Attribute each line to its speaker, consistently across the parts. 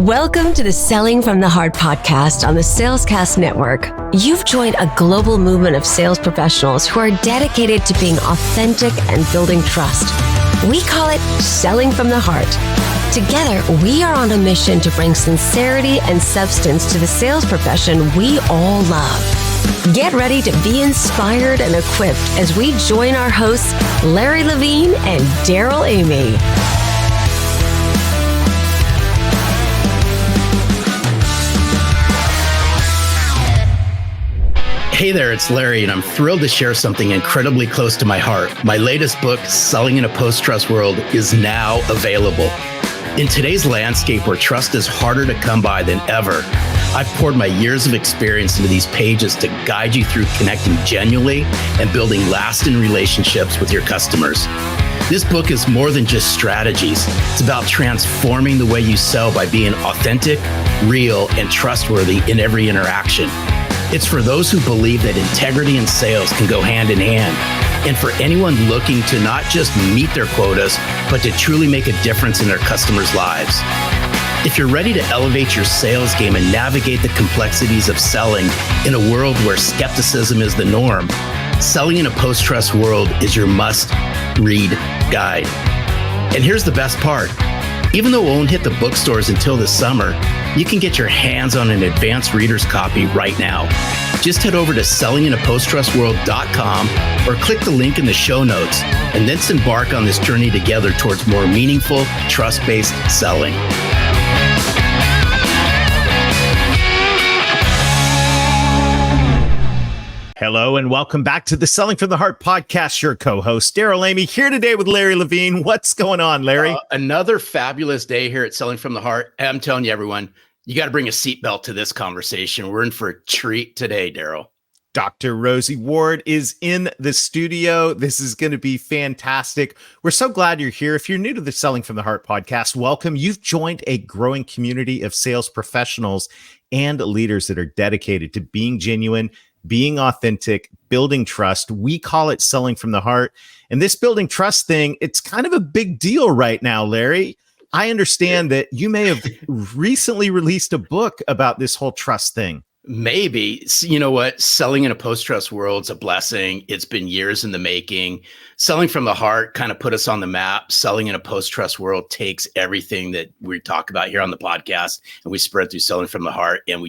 Speaker 1: Welcome to the Selling from the Heart podcast on the Salescast Network. You've joined a global movement of sales professionals who are dedicated to being authentic and building trust. We call it Selling from the Heart. Together, we are on a mission to bring sincerity and substance to the sales profession we all love. Get ready to be inspired and equipped as we join our hosts, Larry Levine and Daryl Amy.
Speaker 2: Hey there, it's Larry, and I'm thrilled to share something incredibly close to my heart. My latest book, Selling in a Post-Trust World, is now available. In today's landscape where trust is harder to come by than ever, I've poured my years of experience into these pages to guide you through connecting genuinely and building lasting relationships with your customers. This book is more than just strategies. It's about transforming the way you sell by being authentic, real, and trustworthy in every interaction. It's for those who believe that integrity and sales can go hand in hand, and for anyone looking to not just meet their quotas, but to truly make a difference in their customers' lives. If you're ready to elevate your sales game and navigate the complexities of selling in a world where skepticism is the norm, Selling in a Post-Trust World is your must-read guide. And here's the best part. Even though it won't hit the bookstores until this summer, you can get your hands on an advanced reader's copy right now. Just head over to sellinginaposttrustworld.com or click the link in the show notes, and let's embark on this journey together towards more meaningful, trust-based selling.
Speaker 3: Hello and welcome back to the Selling from the Heart podcast. Your co-host, Daryl Amy, here today with Larry Levine. What's going on, Larry?
Speaker 2: Another fabulous day here at Selling from the Heart. I'm telling you, everyone, you got to bring a seatbelt to this conversation. We're in for a treat today, Daryl.
Speaker 3: Dr. Rosie Ward is in the studio. This is going to be fantastic. We're so glad you're here. If you're new to the Selling from the Heart podcast, welcome. You've joined a growing community of sales professionals and leaders that are dedicated to being genuine, being authentic, building trust. We call it Selling from the Heart. And this building trust thing, it's kind of a big deal right now, Larry. I understand that you may have recently released a book about this whole trust thing.
Speaker 2: Maybe. You know what? Selling in a post-trust world's a blessing. It's been years in the making. Selling from the Heart kind of put us on the map. Selling in a post-trust world takes everything that we talk about here on the podcast and we spread through Selling from the Heart. And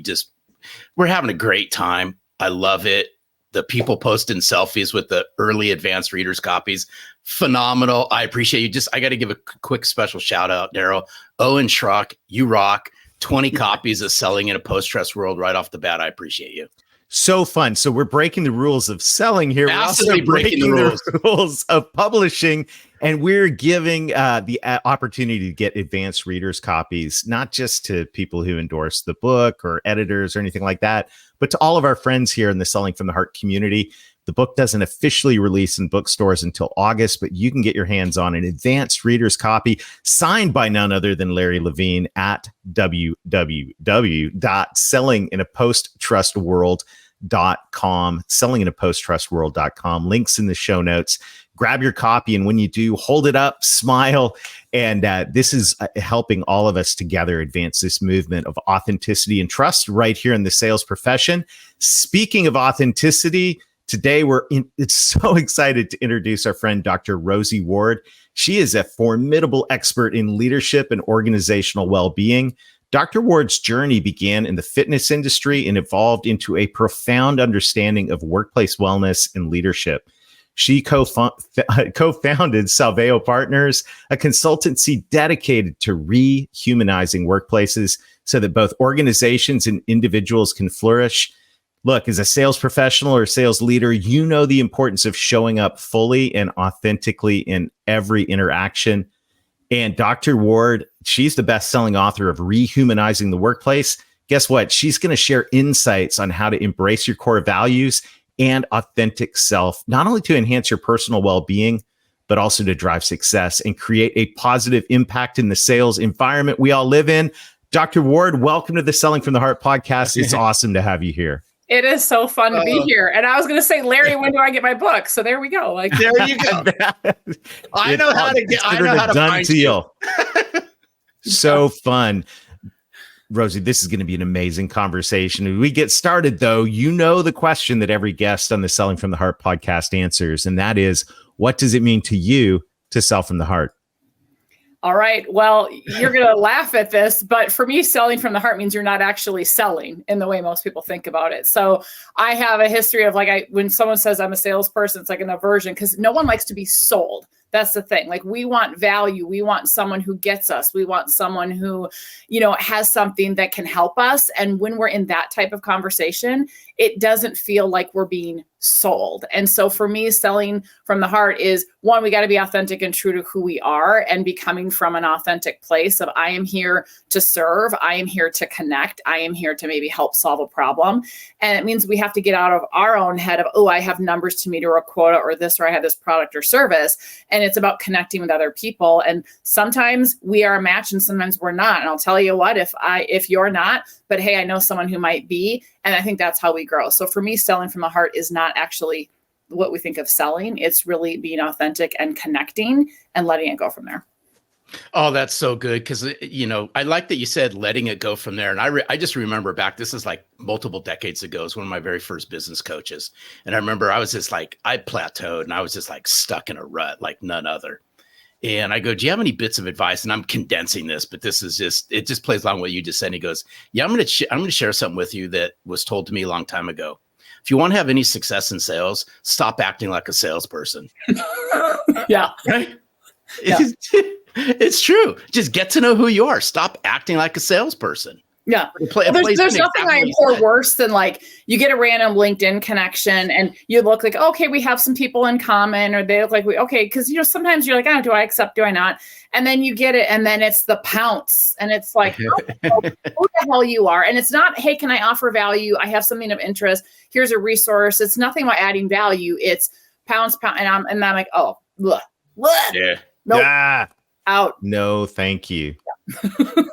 Speaker 2: we're having a great time. I love it. The people posting selfies with the early advanced readers copies, phenomenal. I appreciate you. I got to give a quick special shout out, Daryl. Owen Schrock, you rock. 20 copies of Selling in a Post-Trust World right off the bat. I appreciate you.
Speaker 3: So fun. So we're breaking the rules of selling here.
Speaker 2: Absolutely
Speaker 3: we're also breaking the rules of publishing. And we're giving the opportunity to get advanced readers copies, not just to people who endorse the book or editors or anything like that, but to all of our friends here in the Selling from the Heart community. The book doesn't officially release in bookstores until August, but you can get your hands on an advanced reader's copy signed by none other than Larry Levine at www.sellinginapostttrustworld.com, sellinginapostttrustworld.com. Links in the show notes. Grab your copy, and when you do, hold it up, smile. And this is helping all of us together advance this movement of authenticity and trust right here in the sales profession. Speaking of authenticity, today it's so excited to introduce our friend, Dr. Rosie Ward. She is a formidable expert in leadership and organizational well-being. Dr. Ward's journey began in the fitness industry and evolved into a profound understanding of workplace wellness and leadership. She co-founded Salveo Partners, a consultancy dedicated to rehumanizing workplaces so that both organizations and individuals can flourish. Look, as a sales professional or sales leader, you know the importance of showing up fully and authentically in every interaction. And Dr. Ward, she's the best-selling author of Rehumanizing the Workplace. Guess what? She's going to share insights on how to embrace your core values and authentic self, not only to enhance your personal well-being, but also to drive success and create a positive impact in the sales environment we all live in. Dr. Ward, welcome to the Selling from the Heart podcast. It's awesome to have you here.
Speaker 4: It is so fun to be here. And I was going to say, Larry, when do I get my book? So there we go. Like,
Speaker 2: there you go. I know how to
Speaker 3: find you. So fun. Rosie, this is going to be an amazing conversation. When we get started, though, you know the question that every guest on the Selling from the Heart podcast answers, and that is, what does it mean to you to sell from the heart?
Speaker 4: All right. Well, you're going to laugh at this, but for me, selling from the heart means you're not actually selling in the way most people think about it. So I have a history of when someone says I'm a salesperson, it's like an aversion because no one likes to be sold. That's the thing. Like, we want value. We want someone who gets us. We want someone who, has something that can help us. And when we're in that type of conversation, it doesn't feel like we're being sold. And so for me, selling from the heart is, one, we got to be authentic and true to who we are and be coming from an authentic place of, I am here to serve. I am here to connect. I am here to maybe help solve a problem. And it means we have to get out of our own head of, oh, I have numbers to meet or a quota or this, or I have this product or service. And it's about connecting with other people. And sometimes we are a match and sometimes we're not. And I'll tell you what, if you're not, but hey, I know someone who might be. And I think that's how we grow. So for me, selling from the heart is not actually what we think of selling. It's really being authentic and connecting and letting it go from there.
Speaker 2: Oh, that's so good. Because, I like that you said letting it go from there. And I just remember back, this is like multiple decades ago, is one of my very first business coaches. And I remember I was just like, I plateaued and I was just like stuck in a rut like none other. And I go, do you have any bits of advice? And I'm condensing this, but this is it just plays along what you just said. And he goes, yeah, I'm going to share something with you that was told to me a long time ago. If you want to have any success in sales, stop acting like a salesperson.
Speaker 4: Yeah.
Speaker 2: Right? Yeah. It's true. Just get to know who you are. Stop acting like a salesperson.
Speaker 4: Yeah. There's nothing I abhor worse than you get a random LinkedIn connection and you look like, okay, we have some people in common, or they look like okay. Because, sometimes you're like, oh, do I accept? Do I not? And then you get it. And then it's the pounce. And it's like, who the hell you are. And it's not, hey, can I offer value? I have something of interest. Here's a resource. It's nothing about adding value. It's pounce. And I'm like, oh, bleh.
Speaker 2: Yeah.
Speaker 4: Nope.
Speaker 3: Ah.
Speaker 4: Out.
Speaker 3: No, thank you.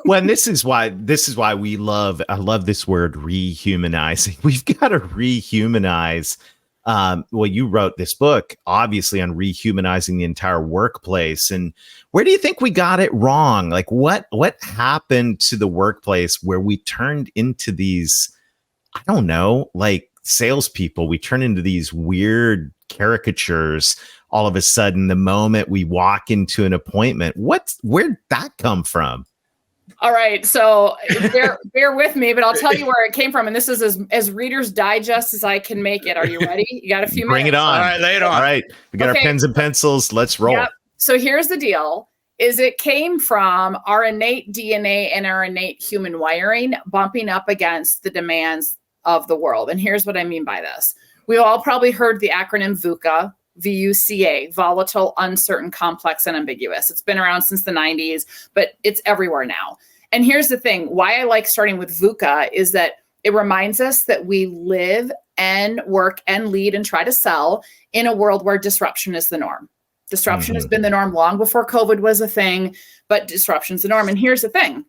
Speaker 3: Well, and this is why I love this word rehumanizing. We've got to rehumanize. You wrote this book, obviously, on rehumanizing the entire workplace. And where do you think we got it wrong? Like, what happened to the workplace where we turned into these, I don't know, like salespeople? We turn into these weird caricatures all of a sudden the moment we walk into an appointment. Where'd that come from?
Speaker 4: All right. So bear with me, but I'll tell you where it came from. And this is as Reader's Digest as I can make it. Are you ready? You got a few minutes.
Speaker 3: Bring it on.
Speaker 2: All right, lay it on.
Speaker 3: All right. We got our pens and pencils. Let's roll.
Speaker 4: Yep. So here's the deal. Is it came from our innate DNA and our innate human wiring bumping up against the demands of the world. And here's what I mean by this. We've all probably heard the acronym VUCA, VUCA, volatile, uncertain, complex, and ambiguous. It's been around since the 90s, but it's everywhere now. And here's the thing. Why I like starting with VUCA is that it reminds us that we live and work and lead and try to sell in a world where disruption is the norm. Disruption has been the norm long before COVID was a thing, but disruption's the norm. And here's the thing,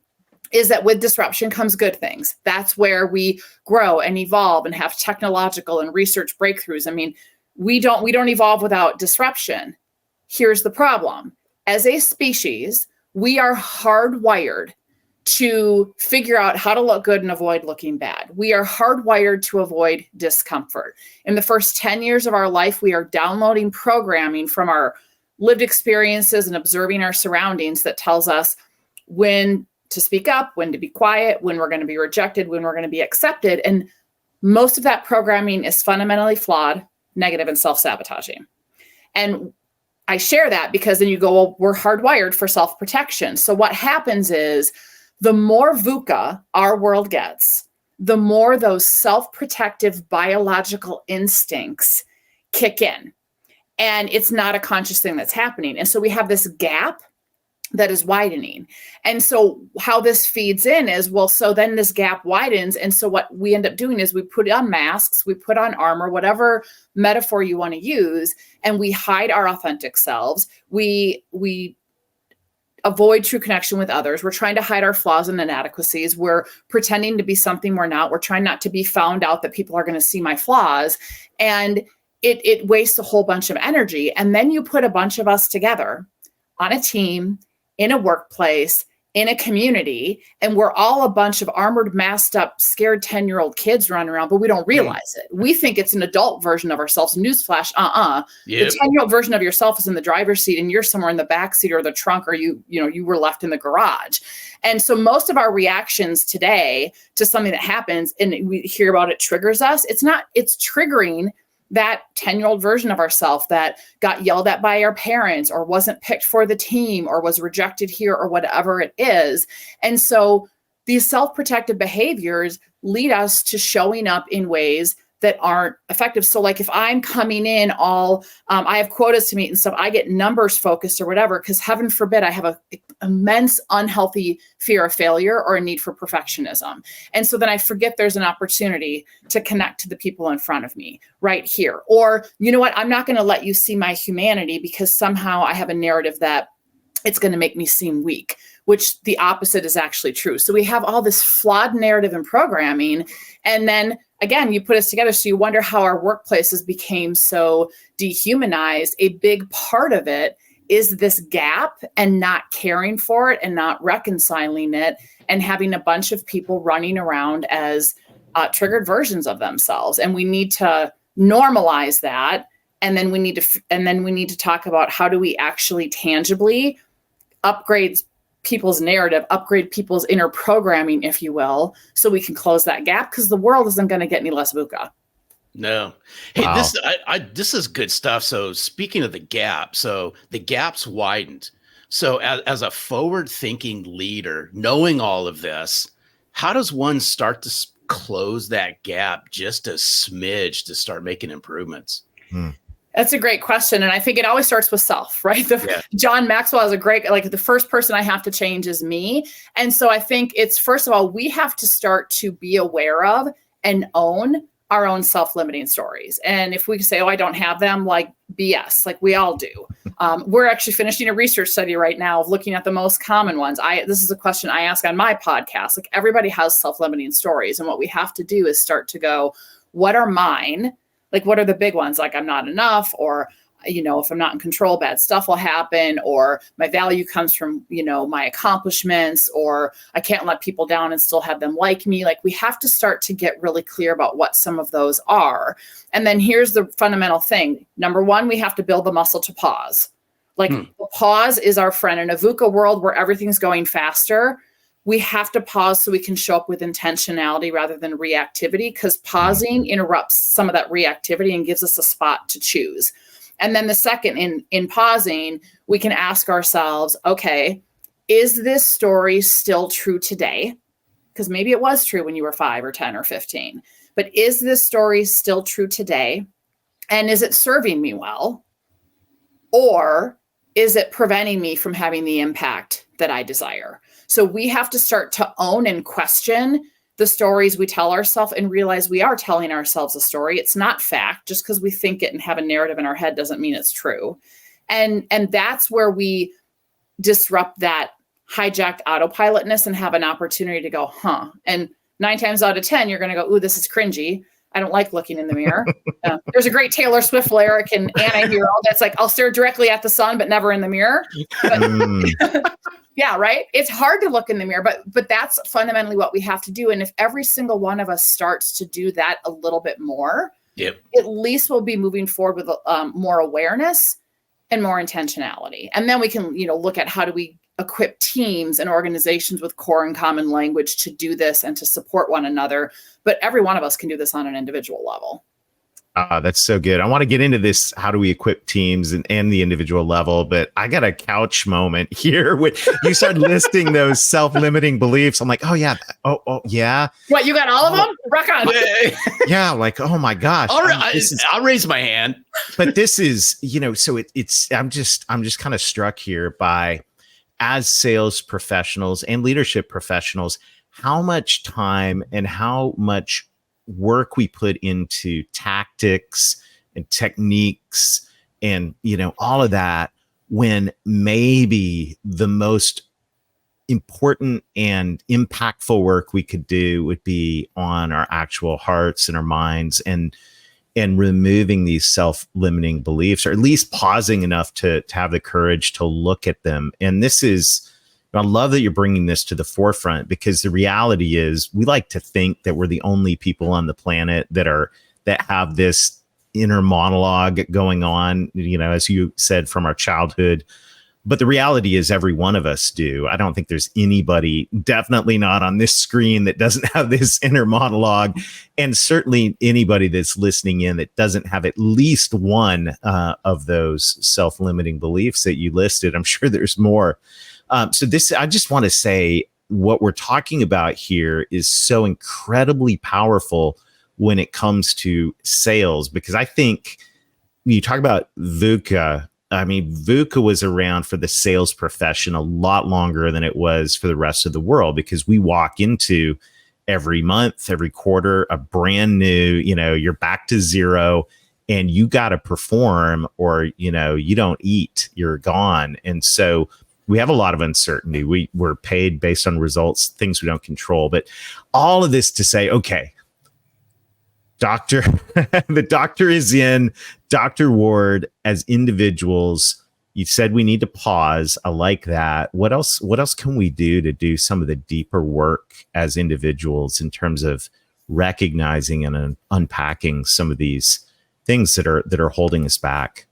Speaker 4: is that with disruption comes good things. That's where we grow and evolve and have technological and research breakthroughs. I mean, we don't evolve without disruption. Here's the problem. As a species, we are hardwired to figure out how to look good and avoid looking bad. We are hardwired to avoid discomfort. In the first 10 years of our life, we are downloading programming from our lived experiences and observing our surroundings that tells us when to speak up, when to be quiet, when we're going to be rejected, when we're going to be accepted. And most of that programming is fundamentally flawed, negative, and self-sabotaging. And I share that because then you go, well, we're hardwired for self-protection. So what happens is the more VUCA our world gets, the more those self-protective biological instincts kick in. And it's not a conscious thing that's happening. And so we have this gap that is widening. And so how this feeds in is, well, so then this gap widens. And so what we end up doing is we put on masks, we put on armor, whatever metaphor you want to use, and we hide our authentic selves. We avoid true connection with others. We're trying to hide our flaws and inadequacies. We're pretending to be something we're not. We're trying not to be found out that people are going to see my flaws. And it wastes a whole bunch of energy. And then you put a bunch of us together on a team, in a workplace, in a community, and we're all a bunch of armored, masked up, scared 10-year-old kids running around, but we don't realize it. We think it's an adult version of ourselves. Newsflash,
Speaker 2: Yep.
Speaker 4: The 10-year-old version of yourself is in the driver's seat and you're somewhere in the back seat or the trunk, or you were left in the garage. And so most of our reactions today to something that happens and we hear about it triggers us. It's triggering that 10-year-old version of ourselves that got yelled at by our parents or wasn't picked for the team or was rejected here or whatever it is. And so these self-protective behaviors lead us to showing up in ways that aren't effective. So like if I'm coming in I have quotas to meet and stuff, I get numbers focused or whatever, because heaven forbid I have an immense unhealthy fear of failure or a need for perfectionism. And so then I forget there's an opportunity to connect to the people in front of me right here. Or, you know what, I'm not going to let you see my humanity because somehow I have a narrative that it's going to make me seem weak, which the opposite is actually true. So we have all this flawed narrative and programming. And then again, you put us together. So you wonder how our workplaces became so dehumanized. A big part of it is this gap and not caring for it and not reconciling it and having a bunch of people running around as triggered versions of themselves. And we need to normalize that. And then we need to talk about how do we actually tangibly upgrade people's narrative, upgrade people's inner programming, if you will, so we can close that gap, because the world isn't going to get any less VUCA.
Speaker 2: No. Hey,
Speaker 3: Wow.
Speaker 2: This is good stuff. So speaking of the gap, so the gap's widened. So as a forward-thinking leader, knowing all of this, how does one start to close that gap just a smidge to start making improvements?
Speaker 4: That's a great question. And I think it always starts with self, right? John Maxwell is a great, the first person I have to change is me. And so I think it's, first of all, we have to start to be aware of and own our own self-limiting stories. And if we say, I don't have them, like BS, like we all do. We're actually finishing a research study right now of looking at the most common ones. This is a question I ask on my podcast. Like everybody has self-limiting stories. And what we have to do is start to go, what are mine? Like, what are the big ones? Like, I'm not enough, or, if I'm not in control, bad stuff will happen, or my value comes from, my accomplishments, or I can't let people down and still have them like me. Like, we have to start to get really clear about what some of those are. And then here's the fundamental thing. Number one, we have to build the muscle to pause. Like, the pause is our friend in a VUCA world where everything's going faster. We have to pause so we can show up with intentionality rather than reactivity, because pausing interrupts some of that reactivity and gives us a spot to choose. And then the second, in pausing, we can ask ourselves, okay, is this story still true today? Because maybe it was true when you were 5 or 10 or 15, but is this story still true today? And is it serving me well? Or is it preventing me from having the impact that I desire? So we have to start to own and question the stories we tell ourselves and realize we are telling ourselves a story. It's not fact. Just because we think it and have a narrative in our head doesn't mean it's true. And that's where we disrupt that hijacked autopilotness and have an opportunity to go, And 9 times out of 10, you're going to go, ooh, this is cringy. I don't like looking in the mirror. There's a great Taylor Swift lyric in Anna Hero that's like, I'll stare directly at the sun, but never in the mirror. But, yeah, right. It's hard to look in the mirror, but that's fundamentally what we have to do. And if every single one of us starts to do that a little bit more, at least we'll be moving forward with more awareness and more intentionality. And then we can, look at how do we equip teams and organizations with core and common language to do this and to support one another. But every one of us can do this on an individual level.
Speaker 3: That's so good. I want to get into this. How do we equip teams and the individual level? But I got a couch moment here when you start listing those self-limiting beliefs. I'm like, oh yeah. Oh yeah.
Speaker 4: What, you got all of them? Rock on.
Speaker 3: Yeah. Like, oh my gosh.
Speaker 2: I'll raise my hand.
Speaker 3: But this is, so I'm just kind of struck here by, as sales professionals and leadership professionals, how much time and how much work we put into tactics and techniques and, all of that, when maybe the most important and impactful work we could do would be on our actual hearts and our minds and removing these self-limiting beliefs, or at least pausing enough to have the courage to look at them. And this is, I love that you're bringing this to the forefront, because the reality is we like to think that we're the only people on the planet that have this inner monologue going on, as you said, from our childhood. But the reality is every one of us do. I don't think there's anybody, definitely not on this screen, that doesn't have this inner monologue. And certainly anybody that's listening in that doesn't have at least one of those self-limiting beliefs that you listed. I'm sure there's more. I just want to say what we're talking about here is so incredibly powerful when it comes to sales, because I think when you talk about VUCA, VUCA was around for the sales profession a lot longer than it was for the rest of the world, because we walk into every month, every quarter, a brand new, you're back to zero and you got to perform, or, you don't eat, you're gone. And so we have a lot of uncertainty. We're paid based on results, things we don't control. But all of this to say, okay, doctor, the doctor is in. Dr. Ward, as individuals, you said we need to pause. I like that. What else can we do to do some of the deeper work as individuals in terms of recognizing and unpacking some of these things that are holding us back?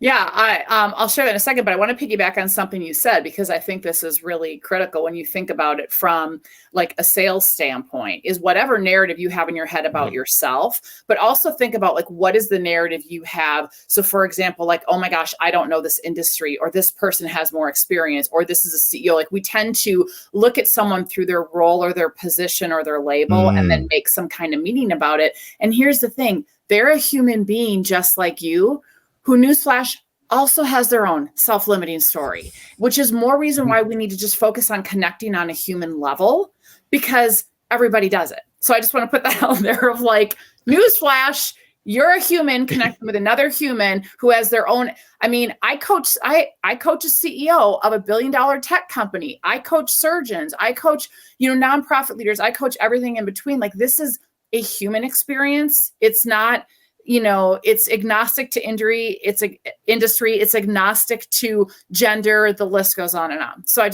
Speaker 4: Yeah, I'll share that in a second, but I want to piggyback on something you said, because I think this is really critical when you think about it from like a sales standpoint, is whatever narrative you have in your head about yourself, but also think about like, what is the narrative you have? So for example, like, oh my gosh, I don't know this industry, or this person has more experience, or this is a CEO. Like, we tend to look at someone through their role or their position or their label and then make some kind of meaning about it. And here's the thing, they're a human being just like you, who, newsflash, also has their own self-limiting story, which is more reason why we need to just focus on connecting on a human level, because everybody does it. So I just want to put that out there of like, newsflash, you're a human connecting with another human who has their own. I coach a CEO of $1 billion tech company. I coach surgeons. I coach, nonprofit leaders. I coach everything in between. Like, this is a human experience. It's not, it's agnostic to industry, it's agnostic to gender, the list goes on and on. So I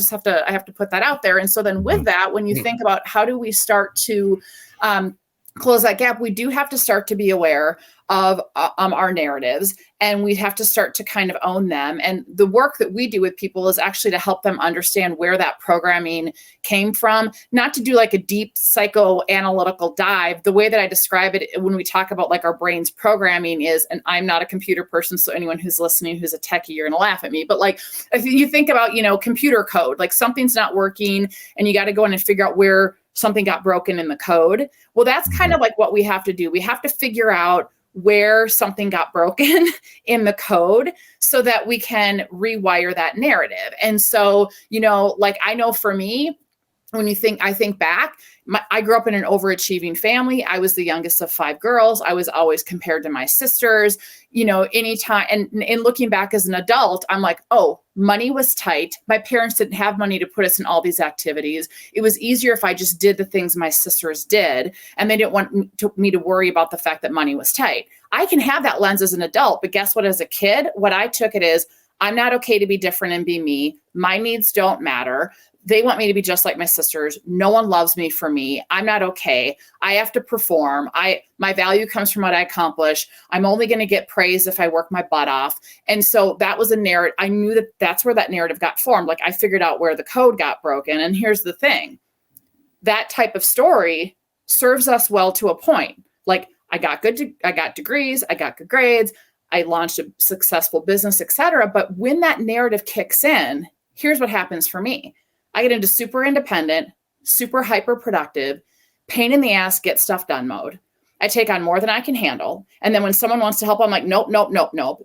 Speaker 4: have to put that out there. And so then with that, when you think about how do we start to close that gap, we do have to start to be aware of our narratives, and we have to start to kind of own them. And the work that we do with people is actually to help them understand where that programming came from, not to do like a deep psychoanalytical dive. The way that I describe it when we talk about like our brain's programming is, and I'm not a computer person, so anyone who's listening who's a techie, you're gonna laugh at me, but like if you think about, computer code, like something's not working and you got to go in and figure out where something got broken in the code. Well, that's kind of like what we have to do. We have to figure out where something got broken in the code so that we can rewire that narrative. And so, like, I know for me, when I think back, I grew up in an overachieving family. I was the youngest of 5 girls. I was always compared to my sisters, anytime. And in looking back as an adult, I'm like, oh, money was tight. My parents didn't have money to put us in all these activities. It was easier if I just did the things my sisters did, and they didn't want me to worry about the fact that money was tight. I can have that lens as an adult, but guess what? As a kid, what I took it is, I'm not okay to be different and be me. My needs don't matter. They want me to be just like my sisters. No one loves me for me. I'm not okay. I have to perform. My value comes from what I accomplish. I'm only going to get praise if I work my butt off. And so that was a narrative. I knew that that's where that narrative got formed. Like, I figured out where the code got broken. And here's the thing. That type of story serves us well to a point. Like, I got degrees, I got good grades, I launched a successful business, etc. But when that narrative kicks in, here's what happens for me. I get into super independent, super hyper productive, pain in the ass, get stuff done mode. I take on more than I can handle. And then when someone wants to help, I'm like, nope.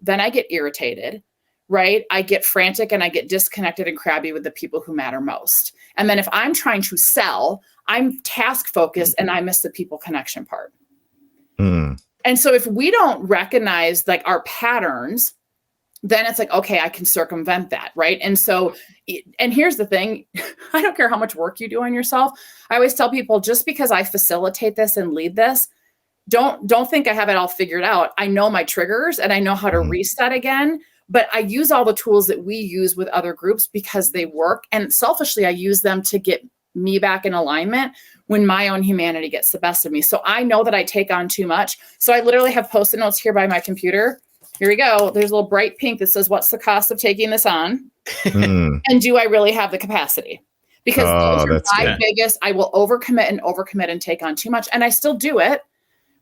Speaker 4: Then I get irritated, right? I get frantic and I get disconnected and crabby with the people who matter most. And then if I'm trying to sell, I'm task focused and I miss the people connection part. And so if we don't recognize like our patterns, then it's like, okay, I can circumvent that, right? And so, and here's the thing, I don't care how much work you do on yourself. I always tell people, just because I facilitate this and lead this, don't think I have it all figured out. I know my triggers and I know how to reset again, But I use all the tools that we use with other groups because they work. And selfishly, I use them to get me back in alignment when my own humanity gets the best of me. So I know that I take on too much. So I literally have Post-it notes here by my computer. Here we go. There's a little bright pink that says, what's the cost of taking this on? And do I really have the capacity? Because those are my biggest, I will overcommit and take on too much. And I still do it.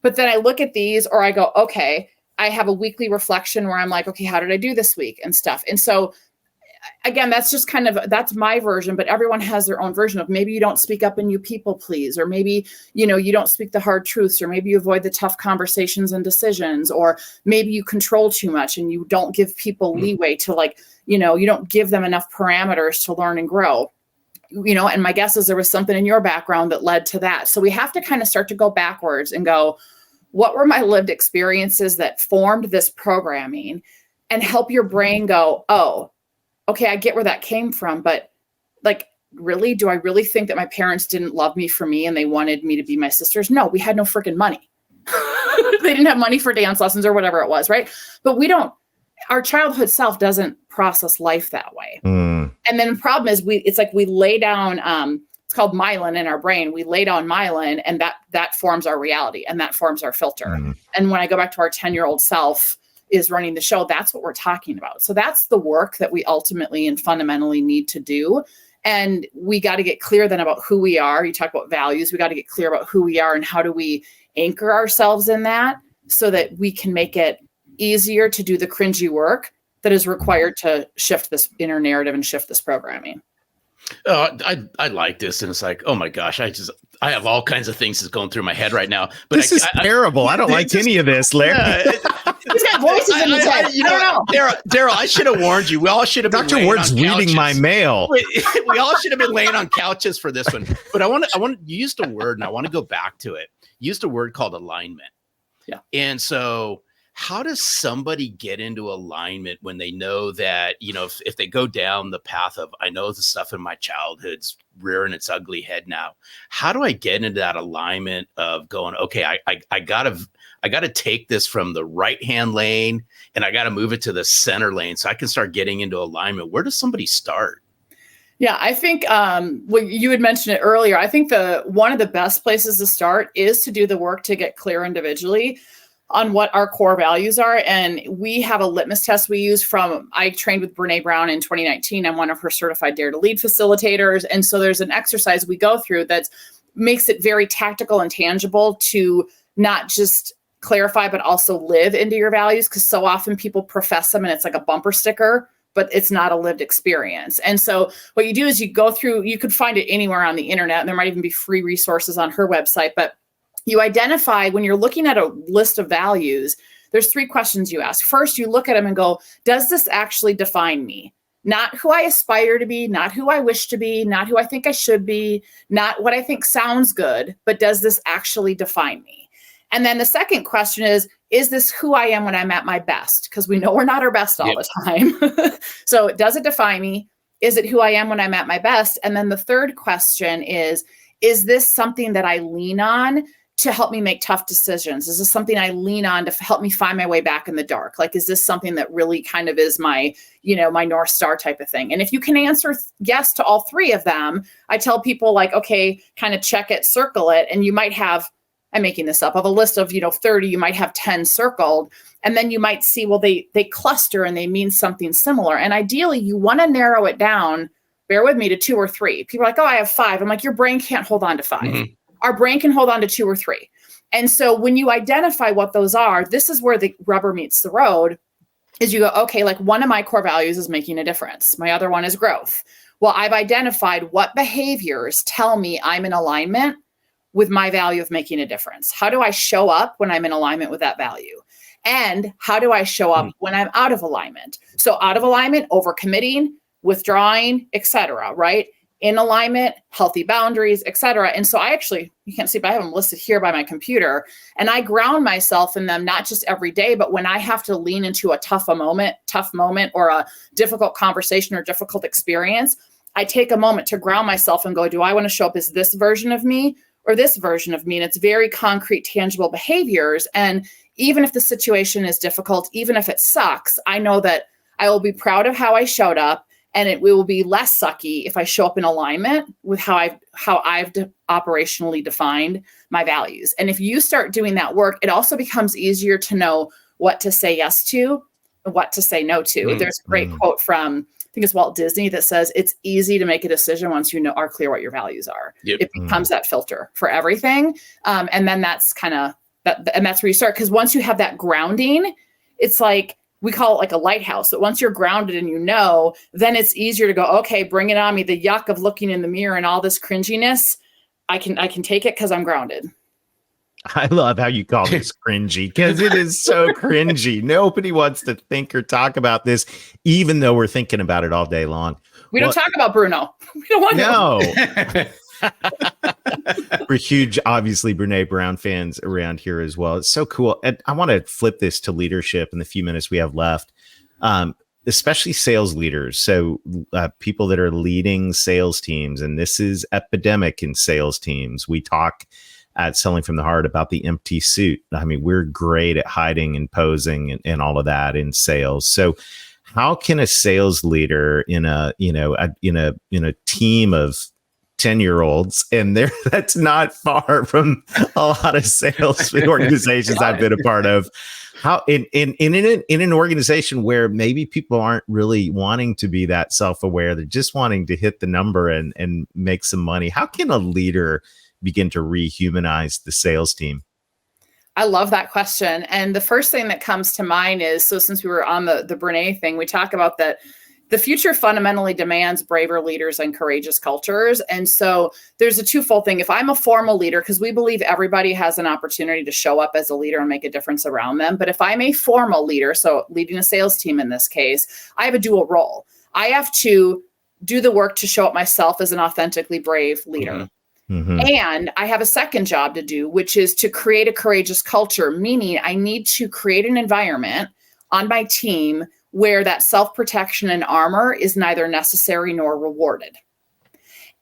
Speaker 4: But then I look at these, or I go, okay, I have a weekly reflection where I'm like, okay, how did I do this week and stuff? And so again, that's just that's my version, but everyone has their own version of, maybe you don't speak up and you people please, or maybe, you don't speak the hard truths, or maybe you avoid the tough conversations and decisions, or maybe you control too much and you don't give people leeway to you don't give them enough parameters to learn and grow. And my guess is there was something in your background that led to that. So we have to kind of start to go backwards and go, what were my lived experiences that formed this programming, and help your brain go, oh, okay, I get where that came from, but really, do I really think that my parents didn't love me for me and they wanted me to be my sisters? No, we had no freaking money. They didn't have money for dance lessons or whatever it was, right? But our childhood self doesn't process life that way. And then the problem is it's like we lay down, it's called myelin in our brain. We lay down myelin, and that forms our reality, and that forms our filter. And when I go back to our 10-year-old self is running the show, that's what we're talking about. So that's the work that we ultimately and fundamentally need to do. And we got to get clear then about who we are. You talk about values. We got to get clear about who we are and how do we anchor ourselves in that so that we can make it easier to do the cringy work that is required to shift this inner narrative and shift this programming.
Speaker 2: I like this, and it's like, oh my gosh, I have all kinds of things that's going through my head right now. But
Speaker 3: this is terrible. I don't like any of this, Larry.
Speaker 4: He's got voices in his head. I don't know.
Speaker 2: Daryl, I should have warned you. We all should have been
Speaker 3: Dr. Ward's reading my mail.
Speaker 2: We all should have been laying on couches for this one. But you used a word, and I want to go back to it. You used a word called alignment.
Speaker 4: Yeah.
Speaker 2: And so how does somebody get into alignment when they know that, if they go down the path of, I know the stuff in my childhood's rearing its ugly head now, how do I get into that alignment of going, okay, I gotta take this from the right-hand lane and I gotta move it to the center lane so I can start getting into alignment? Where does somebody start?
Speaker 4: Yeah, I think you had mentioned it earlier. I think one of the best places to start is to do the work to get clear individually on what our core values are. And we have a litmus test we use I trained with Brene Brown in 2019. I'm one of her certified Dare to Lead facilitators. And so there's an exercise we go through that makes it very tactical and tangible to not just clarify, but also live into your values. Because so often people profess them and it's like a bumper sticker, but it's not a lived experience. And so what you do is you go through, you could find it anywhere on the internet, and there might even be free resources on her website, but you identify when you're looking at a list of values, there's 3 questions you ask. First, you look at them and go, does this actually define me? Not who I aspire to be, not who I wish to be, not who I think I should be, not what I think sounds good, but does this actually define me? And then the second question is this who I am when I'm at my best? Because we know we're not our best all the time. So does it define me? Is it who I am when I'm at my best? And then the third question is this something that I lean on to help me make tough decisions? Is this something I lean on to help me find my way back in the dark? Is this something that really kind of is my, my North Star type of thing? And if you can answer yes to all 3 of them, I tell people okay, kind of check it, circle it. And you might have, I'm making this up, of a list of, 30, you might have 10 circled. And then you might see, well, they cluster and they mean something similar. And ideally you want to narrow it down, bear with me, to 2 or 3. People are like, oh, I have 5. I'm like, your brain can't hold on to 5. Mm-hmm. Our brain can hold on to 2 or 3. And so when you identify what those are, this is where the rubber meets the road, is you go, okay, one of my core values is making a difference. My other one is growth. Well, I've identified what behaviors tell me I'm in alignment with my value of making a difference. How do I show up when I'm in alignment with that value? And how do I show up when I'm out of alignment? So out of alignment, overcommitting, withdrawing, etc., right? In alignment, healthy boundaries, etc. And so you can't see, but I have them listed here by my computer. And I ground myself in them, not just every day, but when I have to lean into a tough moment or a difficult conversation or difficult experience, I take a moment to ground myself and go, do I want to show up as this version of me or this version of me? And it's very concrete, tangible behaviors. And even if the situation is difficult, even if it sucks, I know that I will be proud of how I showed up, and it will be less sucky if I show up in alignment with how I've operationally defined my values. And if you start doing that work, it also becomes easier to know what to say yes to and what to say no to. There's a great quote from, I think it's Walt Disney, that says it's easy to make a decision once you are clear what your values are.
Speaker 2: Yep.
Speaker 4: It becomes that filter for everything. And then that's kind of, and that's where you start. Because once you have that grounding, it's like, we call it like a lighthouse. But once you're grounded and then it's easier to go, okay, bring it on me. The yuck of looking in the mirror and all this cringiness, I can take it because I'm grounded.
Speaker 3: I love how you call this cringy, because it is so cringy. Nobody wants to think or talk about this, even though we're thinking about it all day long.
Speaker 4: We don't talk about Bruno. We don't want to.
Speaker 3: No. We're huge, obviously, Brene Brown fans around here as well. It's so cool. And I want to flip this to leadership in the few minutes we have left, especially sales leaders. So people that are leading sales teams, and this is epidemic in sales teams. We talk at Selling from the Heart about the empty suit. I mean, we're great at hiding and posing and all of that in sales. So how can a sales leader in a team of 10-year-olds, and that's not far from a lot of sales organizations I've been a part of, how in an organization where maybe people aren't really wanting to be that self-aware, they're just wanting to hit the number and make some money, how can a leader begin to rehumanize the sales team?
Speaker 4: I love that question. And the first thing that comes to mind is, so since we were on the Brene thing, we talk about that the future fundamentally demands braver leaders and courageous cultures. And so there's a twofold thing. If I'm a formal leader, because we believe everybody has an opportunity to show up as a leader and make a difference around them. But if I'm a formal leader, so leading a sales team in this case, I have a dual role. I have to do the work to show up myself as an authentically brave leader. Mm-hmm. And I have a second job to do, which is to create a courageous culture, meaning I need to create an environment on my team where that self-protection and armor is neither necessary nor rewarded.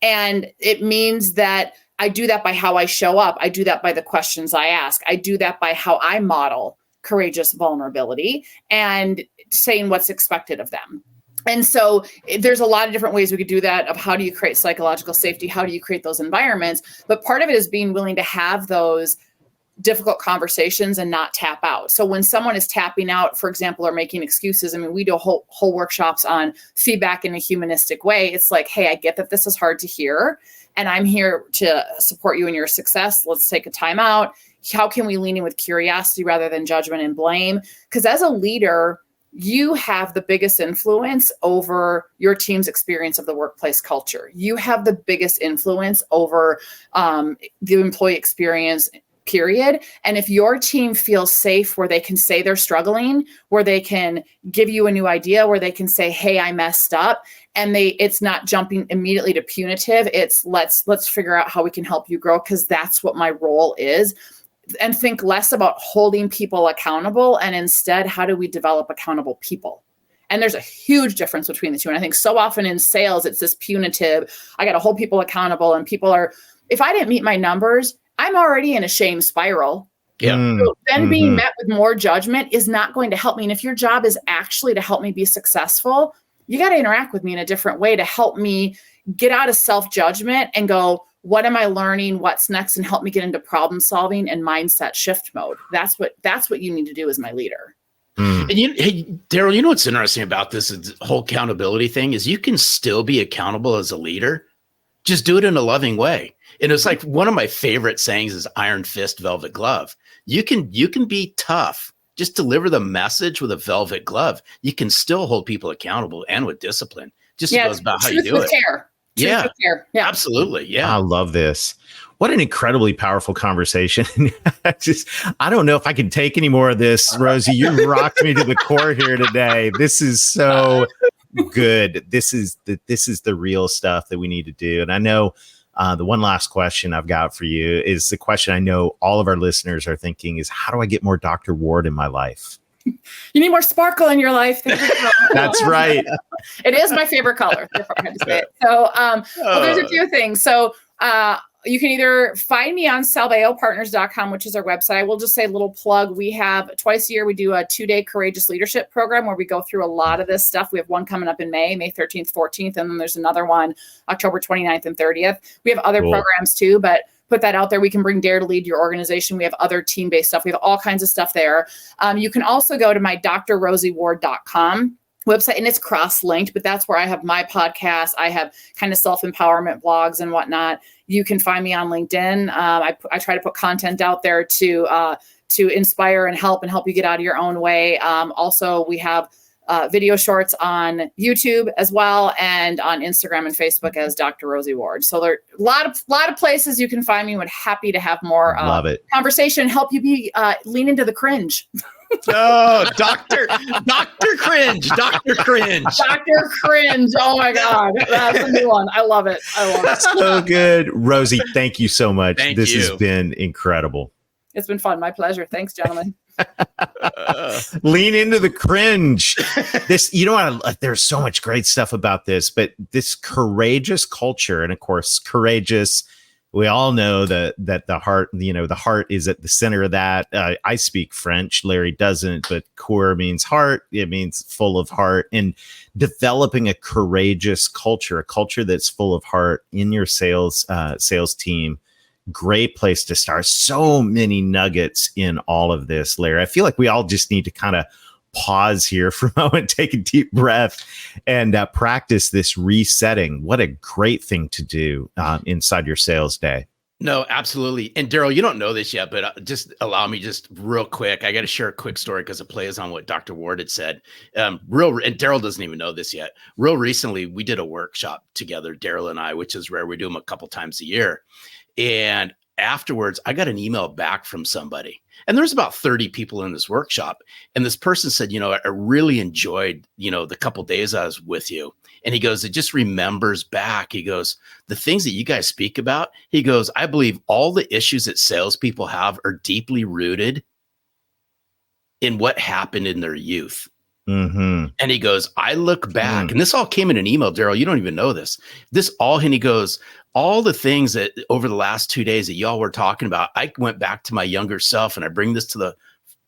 Speaker 4: And it means that I do that by how I show up. I do that by the questions I ask. I do that by how I model courageous vulnerability and saying what's expected of them. And so there's a lot of different ways we could do that, of how do you create psychological safety? How do you create those environments? But part of it is being willing to have those difficult conversations and not tap out. So when someone is tapping out, for example, or making excuses, I mean, we do whole workshops on feedback in a humanistic way. It's like, hey, I get that this is hard to hear, and I'm here to support you in your success. Let's take a time out. How can we lean in with curiosity rather than judgment and blame? Because as a leader, you have the biggest influence over your team's experience of the workplace culture. You have the biggest influence over the employee experience, period. And if your team feels safe, where they can say they're struggling, where they can give you a new idea, where they can say, hey, I messed up, and it's not jumping immediately to punitive, it's let's figure out how we can help you grow, because that's what my role is. And think less about holding people accountable, and instead, how do we develop accountable people? And there's a huge difference between the two. And I think so often in sales, it's this punitive, I got to hold people accountable, and people are, if I didn't meet my numbers, I'm already in a shame spiral.
Speaker 2: Yeah.
Speaker 4: So then being met with more judgment is not going to help me. And if your job is actually to help me be successful, you got to interact with me in a different way to help me get out of self-judgment and go, what am I learning? What's next? And help me get into problem solving and mindset shift mode. That's what you need to do as my leader.
Speaker 2: And hey, Daryl, you know what's interesting about this whole accountability thing is you can still be accountable as a leader. Just do it in a loving way. And it's like one of my favorite sayings is iron fist, velvet glove. You can be tough. Just deliver the message with a velvet glove. You can still hold people accountable and with discipline. Just goes about how you do it.
Speaker 4: Care.
Speaker 2: Yeah,
Speaker 4: yeah,
Speaker 2: absolutely. Yeah.
Speaker 3: I love this. What an incredibly powerful conversation. I don't know if I can take any more of this, Rosie. You rocked me to the core here today. This is so good. This is the real stuff that we need to do. And I know the one last question I've got for you is the question I know all of our listeners are thinking is, how do I get more Dr. Ward in my life?
Speaker 4: You need more sparkle in your life.
Speaker 3: That's right.
Speaker 4: It is my favorite color. I had to say it. So, well, there's a few things. So, you can either find me on salveopartners.com, which is our website. We'll just say a little plug. We have twice a year, we do a 2-day courageous leadership program where we go through a lot of this stuff. We have one coming up in May 13th, 14th, and then there's another one October 29th and 30th. We have other programs too, but put that out there. We can bring Dare to Lead Your Organization. We have other team-based stuff. We have all kinds of stuff there. You can also go to my drrosieward.com website, and it's cross-linked, but that's where I have my podcast. I have kind of self-empowerment blogs and whatnot. You can find me on LinkedIn. I try to put content out there to inspire and help you get out of your own way. Also, we have video shorts on YouTube as well, and on Instagram and Facebook as Dr. Rosie Ward. So there are a lot of places you can find me. Would happy to have more conversation, help you be lean into the cringe.
Speaker 2: Oh, Dr. Cringe. Dr. Cringe.
Speaker 4: Dr. Cringe. Oh my God. That's a new one. I love it.
Speaker 3: So good. Rosie, thank you so much. This has been incredible.
Speaker 4: It's been fun. My pleasure. Thanks, gentlemen.
Speaker 3: Lean into the cringe. This, there's so much great stuff about this, but this courageous culture, and of course, courageous, we all know that the heart, the heart is at the center of that. I speak French. Larry doesn't, but coeur means heart. It means full of heart. And developing a courageous culture, a culture that's full of heart in your sales team. Great place to start. So many nuggets in all of this, Larry. I feel like we all just need to kind of pause here for a moment, take a deep breath, and practice this resetting. What a great thing to do inside your sales day.
Speaker 2: No, absolutely. And Daryl, you don't know this yet, but just allow me just real quick. I got to share a quick story because it plays on what Dr. Ward had said. And Daryl doesn't even know this yet. Real recently, we did a workshop together, Daryl and I, which is rare. We do them a couple times a year. And afterwards, I got an email back from somebody. And there's about 30 people in this workshop. And this person said, I really enjoyed, the couple days I was with you. And he goes, it just remembers back. He goes, the things that you guys speak about, he goes, I believe all the issues that salespeople have are deeply rooted in what happened in their youth.
Speaker 3: Mm-hmm.
Speaker 2: And he goes, I look back, and this all came in an email, Daryl. You don't even know this. And he goes, all the things that over the last 2 days that y'all were talking about, I went back to my younger self and I bring this to the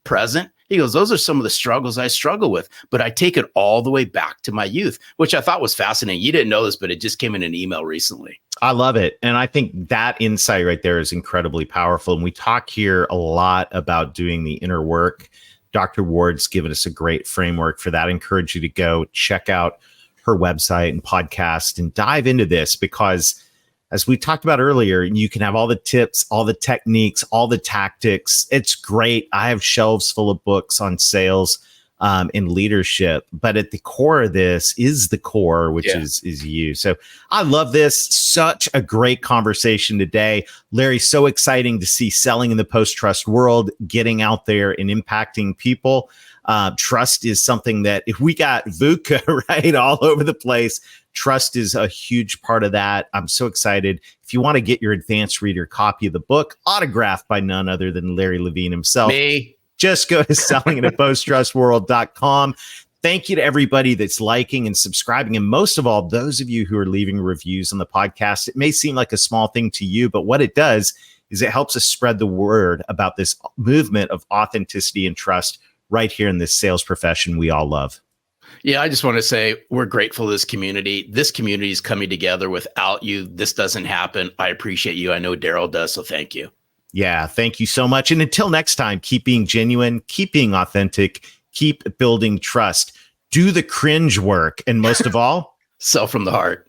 Speaker 2: present. He goes, those are some of the struggles I struggle with, but I take it all the way back to my youth, which I thought was fascinating. You didn't know this, but it just came in an email recently.
Speaker 3: I love it. And I think that insight right there is incredibly powerful. And we talk here a lot about doing the inner work. Dr. Ward's given us a great framework for that. I encourage you to go check out her website and podcast and dive into this, because as we talked about earlier, you can have all the tips, all the techniques, all the tactics. It's great. I have shelves full of books on sales and leadership, but at the core of this is the core, which is you. So I love this. Such a great conversation today. Larry, so exciting to see selling in the post-trust world, getting out there and impacting people. Trust is something that if we got VUCA right all over the place, trust is a huge part of that. I'm so excited. If you want to get your advanced reader copy of the book, autographed by none other than Larry Levine himself, just go to sellinginaposttrustworld.com. Thank you to everybody that's liking and subscribing. And most of all, those of you who are leaving reviews on the podcast. It may seem like a small thing to you, but what it does is it helps us spread the word about this movement of authenticity and trust right here in this sales profession we all love.
Speaker 2: Yeah, I just want to say we're grateful to this community. This community is coming together. Without you, this doesn't happen. I appreciate you. I know Daryl does, so thank you.
Speaker 3: Yeah, thank you so much. And until next time, keep being genuine, keep being authentic, keep building trust, do the cringe work, and most of all,
Speaker 2: sell from the heart.